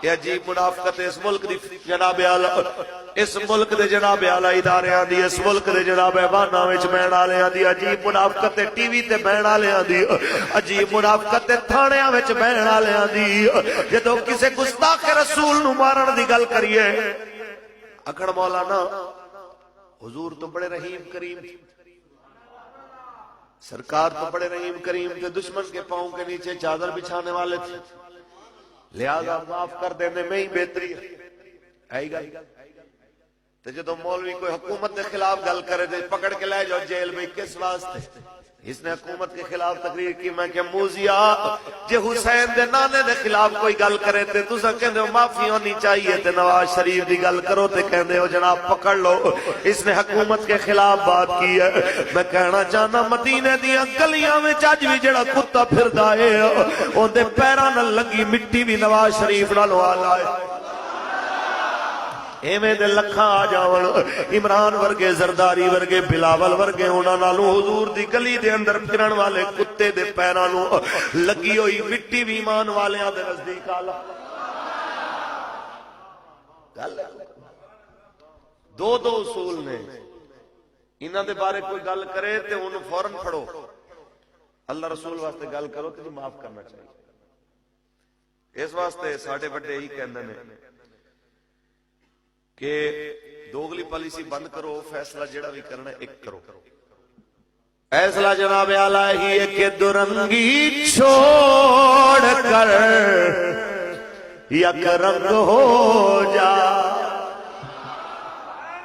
یہ عجیب منافقت اس ملک دی جناب اعلی، اس ملک دے جناب اعلی اداریاں دی، اس ملک دے جناب ایواناں وچ بہن والیاں دی عجیب منافقت، ٹی وی تے بہن والیاں دی عجیب منافقت، تھانیاں وچ بہن والیاں دی۔ جدوں کسے گستاخ رسول نو مارن دی گل کریے اکھڑ مولانا حضور تو بڑے رحیم کریم، سرکار تو بڑے رحیم کریم تھے، دشمن کے پاؤں کے نیچے چادر بچھانے والے تھے، لہذا معاف کر دینے میں ہی بہتری ہے گا۔ تو جدو مولوی کوئی حکومت کے خلاف گل کرے دے پکڑ کے لے جاؤ جیل میں، کس واسطے؟ اس نے حکومت کے خلاف تقریر کی، میں کہ موزیا جے حسین دے نانے دے خلاف کوئی گل کرے تے تساں کہندے ہو معافی ہونی چاہیے، تے نواز شریف دی گل کرو تے کہندے ہو جناب پکڑ لو، اس نے حکومت کے خلاف بات کی ہے۔ میں کہنا چاہنا مدینے دیاں گلیاں میں اج بھی جڑا کتا پھردا ہے اون دے پیراں نال لگی مٹی بھی نواز شریف نالوں آلا ہے۔ ایویں دے لکھاں آ جاون، عمران ورگے، زرداری ورگے، بلاول ورگے، انہاں نالوں حضور دی گلی دے اندر پھرن والے کتے دے پیراں نوں لگی ہوئی مٹی بھی ایمان والیاں دے نزدیک آلا۔ گل دو دو اصول نے، انہاں دے بارے کوئی گل کرے تے انہوں فوراً پھڑو، اللہ رسول واسطے گل کرو تے معاف کرنا چاہیے۔ اس واسطے ساڈے بڑے ہی کہندے نے کہ دوگلی پالیسی بند کرو، فیصلہ جڑا بھی کرنا ایک کرو۔ فیصلہ جناب اعلیٰ ہی ہے کہ درنگی چھوڑ کر یک رنگ ہو جا۔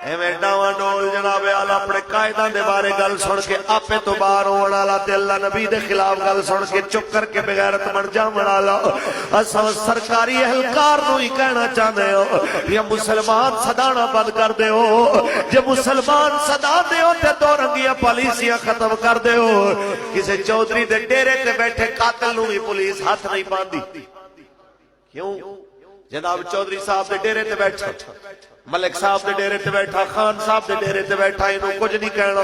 ایویں ڈاواں ڈول جناب اعلیٰ اپنے قائداں دے بارے گل سن کے آپے تو باہر ہون والا تے اللہ نبی دے خلاف گل سن کے چپ کر کے بغیرت بن جاون والا، اساں سرکاری اہلکار نو ہی کہنا چاہندے ہو یا مسلمان صدانا بند کر دیو، جے مسلمان صدا دیو تے دو رنگیاں پالیسیاں ختم کر دیو۔ کسے چودھری دے ڈیرے تے بیٹھے قاتل نو بھی پولیس ہاتھ نہیں پاندی، کیوں؟ جناب چودھری صاحب دے ڈیرے تے بیٹھا، ملک صاحب دے ڈیرے تے بیٹھا، خان صاحب دے ڈیرے تے بیٹھا، انہوں کچھ نہیں کہنا،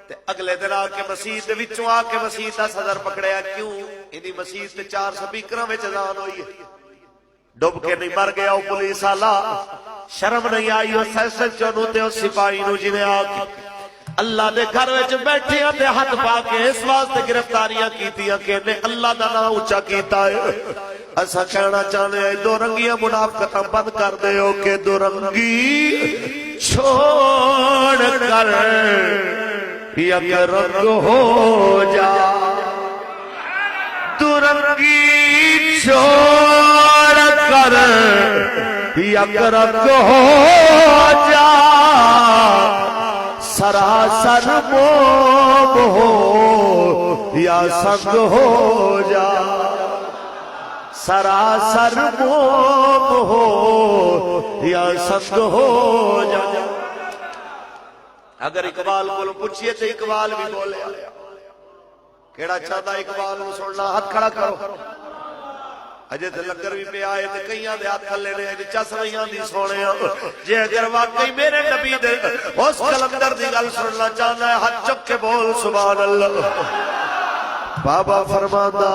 تے اگلے دن آ کے مسجد دے وچوں آ کے مسجد دا صدر پکڑیا، کیوں؟ انہی مسجد تے 4 سپیکراں وچ اذان ہوئی ہے، ڈب کے نہیں مر گیا وہ پولیس والا، شرم نہیں آئی اس ایس ایچ او نوں تے اس سپاہی نوں جنہیں آ کے اللہ دے گھر وچ بیٹھے تے ہاتھ پا کے اس واسطے گرفتاریاں کیتیاں کہ نے اللہ دا نام اونچا کیتا ہے۔ ایسا کہنا چاہنے ہیں دو رنگیاں منافقتاں بند کر دے ہو کہ دو رنگی چھوڑ کر یک رنگ ہو جا، دو رنگی چھوڑ کر یک رنگ ہو جا، سراسر موم ہو یا سنگ ہو جا، سراسر موم ہو یا سنگ ہو جا۔ اگر اقبال کو پوچھئے تو اقبال بھی بولے کیڑا چاہتا اقبال کو سننا، ہاتھ کھڑا کرو۔ اجے تے لنگر بھی پہ آئے تے کئیاں دے ہاتھ کھلے نے اجے چس رہیاں دی سونے جے اگر واقعی میرے نبی دے اس کلندر دی گل سننا چاہنا ہے ہاتھ چک کے بول سبحان اللہ۔ بابا فرماتا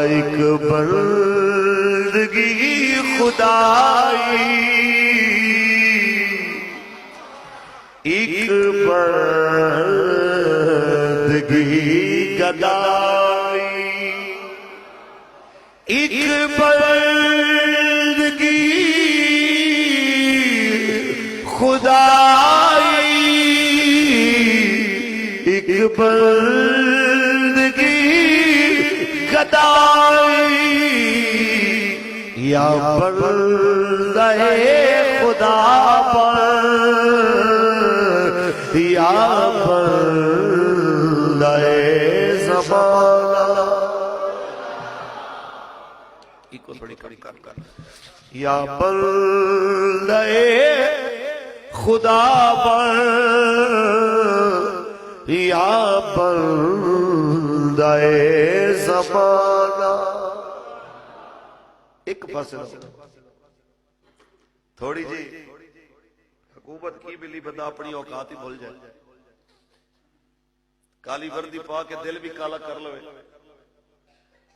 ایک بندگی خدائی، ایک بندگی گدائی، ایک بندگی خدائی، ایک بندگی گدائی، یا بندہ خدا پر یا بندہ زمانہ، یا بندہ خدا پر یا بندہ زمانہ۔ ایک فاصلہ تھوڑی جی حکومت کی ملی بندہ اپنی اوقات ہی بھول جائے، کالی وردی پا کے دل بھی کالا کر لوے،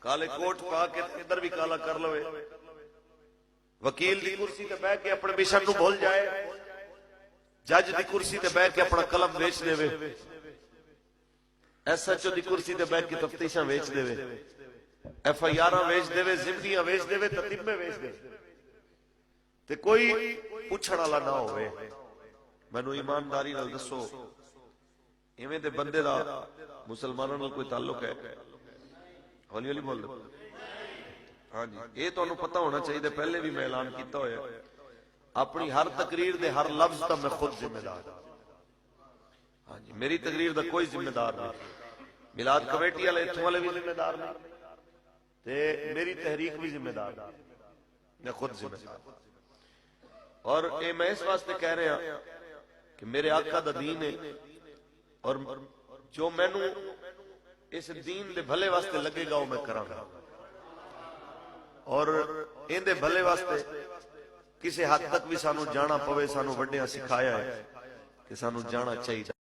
کالے کوٹ پا کے ادھر بھی کالا کر لوے، وکیل دی کرسی تے بیٹھ کے اپنے مشن نو بھول جائے، جج دی کرسی تے بیٹھ کے اپنا قلم ویچ دے، ایس ایچ او دی کرسی تے بیٹھ کے تفتیشاں ویچ دے، ایف آئی آراں ویچ دے، زندگیاں ویچ دے، تتیمے ویچ دے، تے کوئی پوچھن والا نہ ہوئے۔ مینوں ایمانداری نال دسو ایویں دے بندے دا مسلماناں نال کوئی تعلق ہے؟ ہولی ہولی بول دو۔ ہاں جی، یہ تانوں پتہ ہونا چاہیے، پہلے بھی میں اعلان کیتا ہویا، اپنی ہر تقریر دے ہر لفظ دا میں خود ذمہ دار ہوں۔ ہاں جی، میری تقریر دا کوئی ذمہ دار نہیں، میلاد کمیٹی والے اتھوں والے بھی ذمہ دار نہیں تے میری تحریک بھی ذمہ دار نہیں، میں خود ذمہ دار۔ اور اے میں اس واسطے کہہ رہا کہ میرے آقا دا دین ہے، اور جو مینوں اس دین دے بھلے واسطے لگے گا وہ میں کراں گا، اور ان دے بھلے واسطے کسی حد تک بھی سانو جانا پوے، سانو وڈیاں سکھایا ہے کہ سانو جانا چاہیے۔